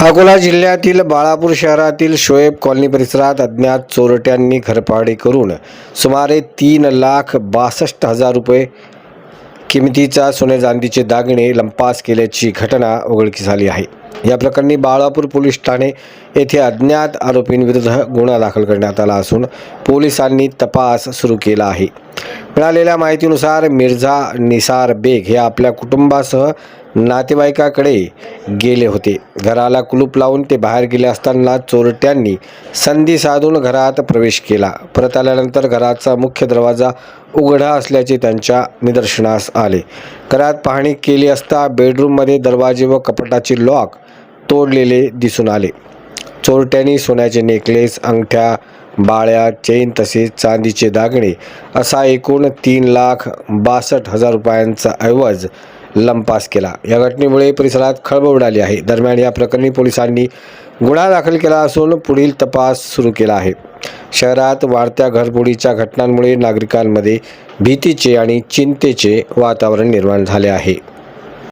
अकोला जिल्ह्यातील बाळापूर शहरातील शोएब कॉलनी परिसरात अज्ञात चोरट्यांनी घरपाडी करून सुमारे 3,62,000 रुपये किमतीचा सोने चांदीचे दागिने लंपास केल्याची घटना उघडकीस आली आहे। या प्रकरणी बाळापूर पोलीस ठाणे येथे अज्ञात आरोपींविरुद्ध गुन्हा दाखल करण्यात आला असून पोलिसांनी तपास सुरू केला आहे। मिळालेल्या माहितीनुसार मिर्झा निसार बेग हे आपल्या कुटुंबासह नातेवाईकाकडे गेले होते। घराला कुलूप लावून ते बाहेर गेले असताना चोरट्यांनी संधी साधून घरात प्रवेश केला। परत आल्यानंतर घराचा मुख्य दरवाजा उघडा असल्याचे त्यांच्या निदर्शनास आले। घरात पाहणी केली असता बेडरूममध्ये दरवाजे व कपाटाचे लॉक तोडलेले दिसून आले। चोरट्यांनी सोन्याचे नेकलेस, अंगठ्या, बाळ्या, चेन तसेच चांदीचे दागिने असा एकूण 3,62,000 रुपयांचा ऐवज लंपास केला। या घटनेमुळे परिसरात खळबळ उडाली आहे। दरम्यान या प्रकरणी पोलिसांनी गुन्हा दाखल केला असून पुढील तपास सुरू केला आहे। शहरात वाढत्या घरफोडीच्या घटनांमुळे नागरिकांमध्ये भीतीचे आणि चिंतेचे वातावरण निर्माण झाले आहे।